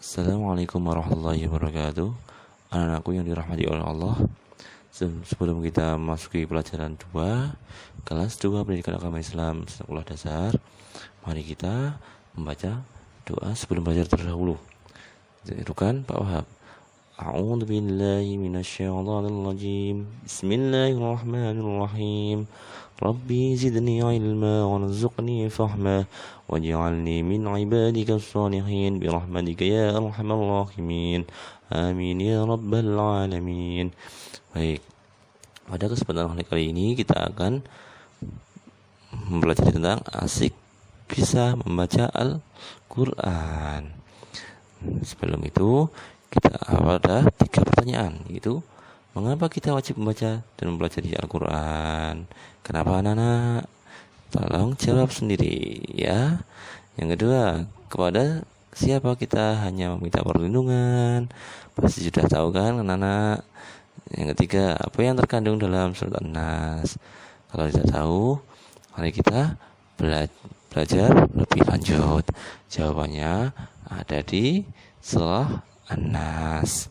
Assalamualaikum warahmatullahi wabarakatuh. Anak-anakku yang dirahmati oleh Allah, sebelum kita masuki pelajaran 2 kelas 2 pendidikan agama Islam sekolah dasar, mari kita membaca doa sebelum belajar terdahulu. Itu kan Pak Wahab. A'udzu billahi minasyaitonir rajim. Bismillahirrahmanirrahim. Rabbi zidni ilma warzuqni fahma waj'alni min ibadika shalihin birahmatika ya arhamar rahimin. Amin ya rabbal alamin. Baik. Pada kesempatan kali ini kita akan mempelajari tentang asik bisa membaca Al-Qur'an. Sebelum itu kita ada 3 pertanyaan, yaitu mengapa kita wajib membaca dan mempelajari Al-Quran? Kenapa anak-anak? Tolong jawab sendiri ya. Yang kedua, kepada siapa kita hanya meminta perlindungan? Pasti sudah tahu kan anak-anak? Yang ketiga, apa yang terkandung dalam surat An-Nas? Kalau tidak tahu, mari kita belajar lebih lanjut. Jawabannya ada di surah An-Nas.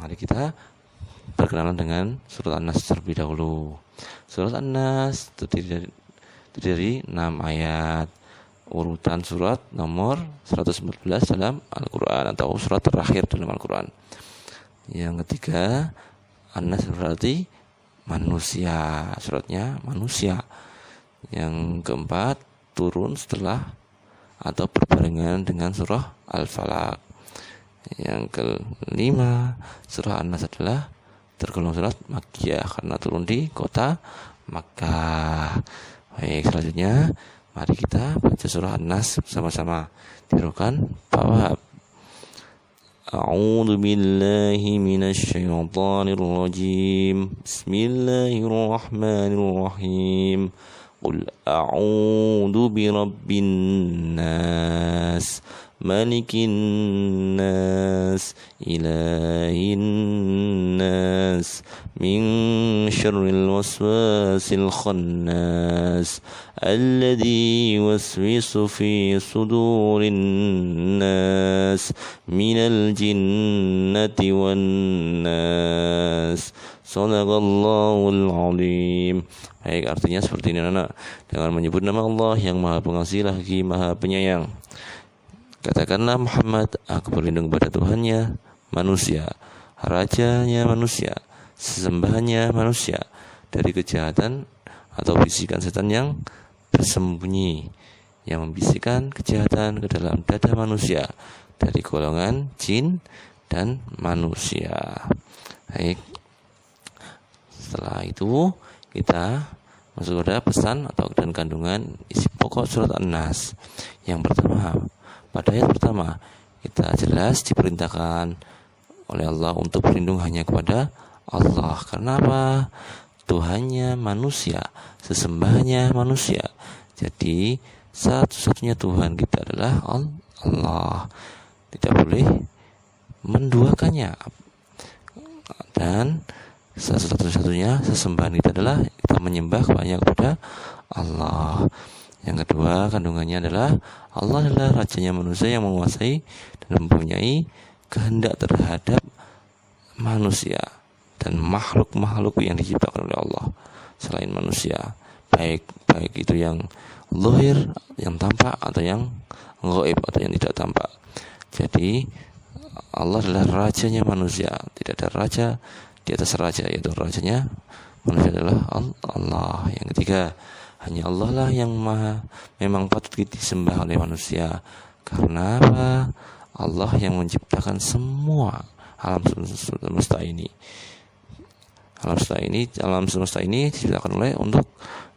Mari kita berkenalan dengan surat An-Nas terlebih dahulu. Surat An-Nas terdiri dari 6 ayat, urutan surat nomor 114 dalam Al-Quran, atau surat terakhir dalam Al-Quran. Yang ketiga, An-Nas berarti manusia, suratnya manusia. Yang keempat, turun setelah atau berbarengan dengan surah Al-Falaq. Yang kelima, surah An-Nas adalah tergolong surat Makkiyah karena turun di kota Makkah. Baik, selanjutnya mari kita baca surah An-Nas bersama-sama. Tirukan Pak Wahab. A'udzu billahi minasyaitonir rajim. Bismillahirrahmanirrahim. Qul a'udzu birabbin nas, malikin nas, ilahin nas, min syarril waswasil khannas, alladzi yuwaswisu fi sudurin nas, minal jinnati wan nas. Shadaqallahul azim. Baik, artinya seperti ini anak. Dengan menyebut nama Allah yang Maha Pengasih lagi Maha Penyayang, katakanlah Muhammad, aku berlindung pada Tuhannya manusia, rajanya manusia, sesembahannya manusia, dari kejahatan atau bisikan setan yang bersembunyi, yang membisikkan kejahatan ke dalam dada manusia dari golongan jin dan manusia. Baik, setelah itu kita masuk pada pesan atau dan kandungan isi pokok surat An-Nas. Yang pertama, pada ayat pertama kita jelas diperintahkan oleh Allah untuk berlindung hanya kepada Allah. Kenapa? Tuhannya manusia, sesembahnya manusia. Jadi satu-satunya Tuhan kita adalah Allah. Tidak boleh menduakannya. Dan satu-satunya sesembahan kita adalah kita menyembah hanya kepada Allah. Yang kedua kandungannya adalah Allah adalah rajanya manusia yang menguasai dan mempunyai kehendak terhadap manusia dan makhluk-makhluk yang diciptakan oleh Allah selain manusia, baik itu yang zahir, yang tampak, atau yang ghaib, atau yang tidak tampak. Jadi Allah adalah rajanya manusia, tidak ada raja di atas raja, yaitu rajanya manusia adalah Allah. Yang ketiga, hanya Allah lah yang memang patut disembah oleh manusia. Karena apa? Allah yang menciptakan semua alam semesta ini. Alam semesta ini diciptakan oleh untuk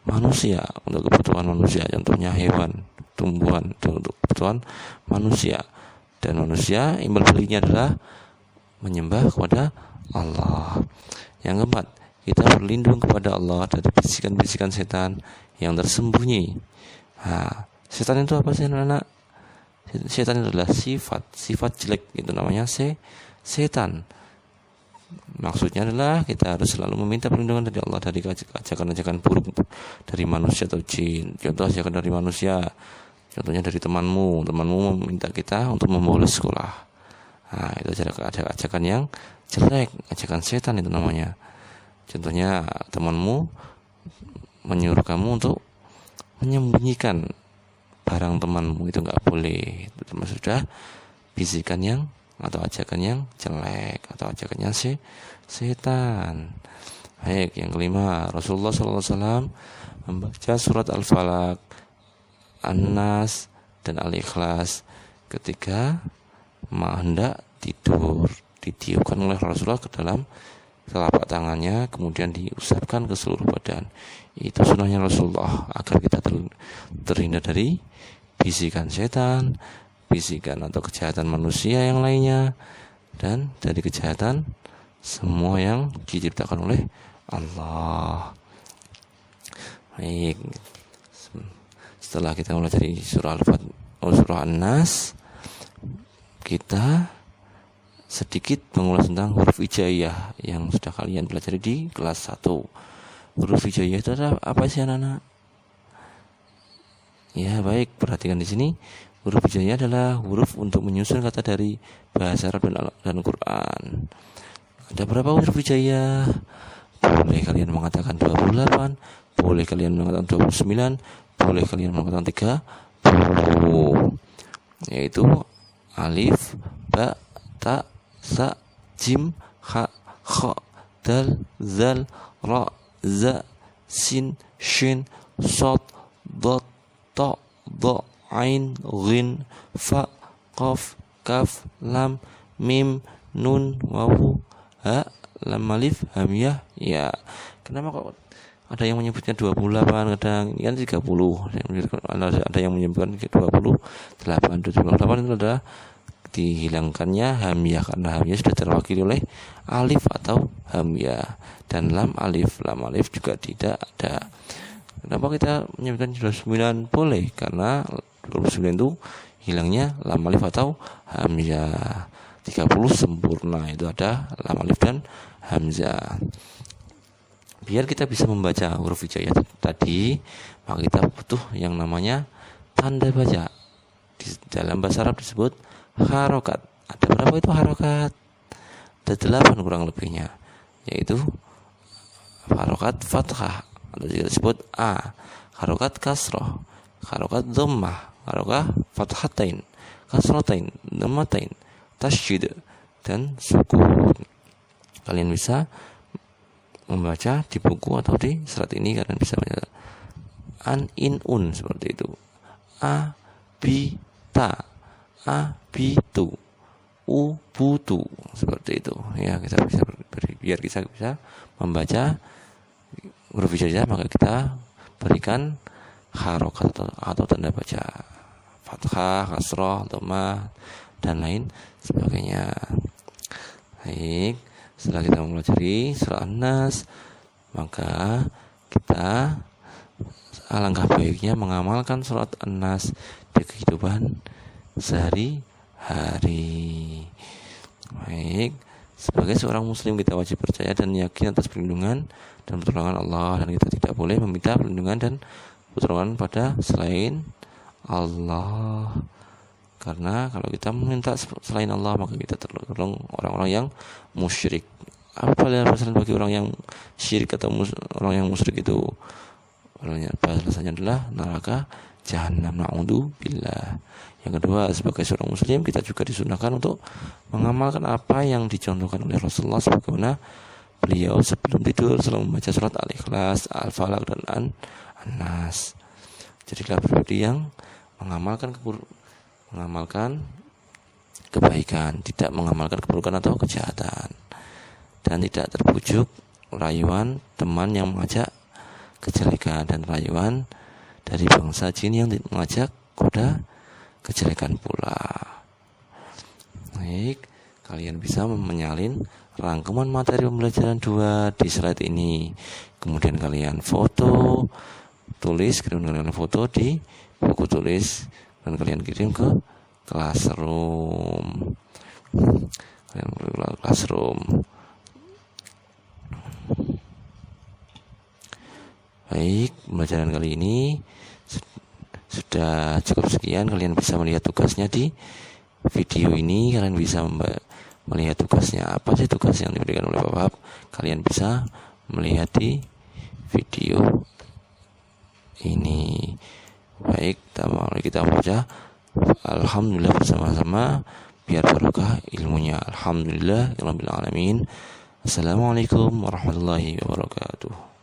manusia, untuk kebutuhan manusia. Contohnya hewan, tumbuhan, untuk kebutuhan manusia. Dan manusia imbal baliknya adalah menyembah kepada Allah. Yang keempat, kita berlindung kepada Allah dari bisikan-bisikan setan yang tersembunyi. Nah, setan itu apa sih anak-anak? Setan itu adalah sifat jelek, itu namanya setan. Maksudnya adalah kita harus selalu meminta perlindungan dari Allah dari ajakan-ajakan buruk dari manusia atau jin. Contoh ajakan dari manusia, contohnya dari temanmu meminta kita untuk membolos sekolah. Nah, itu ada ajakan yang jelek, ajakan setan itu namanya. Contohnya temanmu menyuruh kamu untuk menyembunyikan barang temanmu, itu nggak boleh. Itu termasuk sudah bisikan yang atau ajakan yang jelek atau ajakannya setan. Baik, yang kelima, Rasulullah SAW membaca surat Al-Falaq, An-Nas, dan Al-Ikhlas ketika hendak tidur. Ditiupkan oleh Rasulullah ke dalam telapak tangannya, kemudian diusapkan ke seluruh badan. Itu sunnahnya Rasulullah agar kita terhindar dari bisikan setan, bisikan atau kejahatan manusia yang lainnya, dan dari kejahatan semua yang diciptakan oleh Allah. Baik, setelah kita mulai dari surah An-Nas, kita sedikit mengulas tentang huruf hijaiyah yang sudah kalian pelajari di kelas 1. Huruf hijaiyah itu adalah apa sih anak-anak? Ya, baik, perhatikan di sini. Huruf hijaiyah adalah huruf untuk menyusun kata dari bahasa Arab dan Quran. Ada berapa huruf hijaiyah? Boleh kalian mengatakan 28, boleh kalian mengatakan 29, boleh kalian mengatakan 30. Yaitu alif, ba, ta, sa, jim, ha, kha, dal, zal, ra, za, sin, shin, sod, dot, ta, dha, ain, ghin, fa, qaf, kaf, lam, mim, nun, wawu, ha, lam alif, hamyah, ya. Kenapa kok ada yang menyebutnya 28, kadang ini kan 30. Ada yang menyebutkan 28. 28 itu adalah dihilangkannya hamyah, karena hamyah sudah terwakili oleh alif atau hamyah, dan lam alif juga tidak ada. Kenapa kita menyebutkan 29? Boleh, karena 29 itu hilangnya lam alif atau hamzah. 30 sempurna, itu ada lam alif dan hamzah. Biar kita bisa membaca huruf hijaiyah tadi, maka kita butuh yang namanya tanda baca. Di dalam bahasa Arab disebut harokat. Ada berapa itu harokat? Ada 8 kurang lebihnya, yaitu harokat fathah atau juga disebut a, harokat kasroh, harokat dhammah, harokat fathatain, kasrotain, dhammatain, tasydid, dan sukun. Kalian bisa membaca di buku atau di surat ini, kalian bisa baca an, in, un, seperti itu. A, bi, ta, a, bi, tu, u, bu, tu, seperti itu. Ya, kita bisa biar kita bisa membaca huruf hijaiyah, maka kita berikan harokat atau tanda baca fathah, kasroh, dhammah, dan lain sebagainya. Baik, setelah kita mempelajari surah An-Nas, maka kita alangkah baiknya mengamalkan surat An-Nas di kehidupan sehari-hari. Baik, sebagai seorang muslim kita wajib percaya dan yakin atas perlindungan dan pertolongan Allah, dan kita tidak boleh meminta perlindungan dan pertolongan pada selain Allah. Karena kalau kita meminta selain Allah, maka kita tergolong orang-orang yang musyrik. Apa balasan bagi orang yang syirik atau orang yang musyrik itu? Balasannya adalah neraka jahanam, na'udzubillah. Yang kedua, sebagai seorang muslim kita juga disunahkan untuk mengamalkan apa yang dicontohkan oleh Rasulullah, sebagaimana beliau sebelum tidur selalu membaca surat Al-Ikhlas, Al-Falaq, dan An-Nas. Jadilah pribadi yang mengamalkan kebaikan, tidak mengamalkan keburukan atau kejahatan, dan tidak terbujuk rayuan teman yang mengajak kejelekan dan rayuan dari bangsa jin yang mengajak kepada kejelekan pula. Baik, kalian bisa menyalin rangkuman materi pembelajaran 2 di slide ini. Kemudian kalian kirim foto di buku tulis, dan kalian kirim ke classroom. Baik, pembelajaran kali ini sudah cukup sekian. Kalian bisa melihat tugasnya di video ini kalian bisa melihat tugasnya. Apa sih tugas yang diberikan oleh Bapak? Kalian bisa melihat di video ini. Baik, kita baca alhamdulillah bersama-sama biar barokah ilmunya. Alhamdulillah rabbil alamin. Assalamualaikum warahmatullahi wabarakatuh.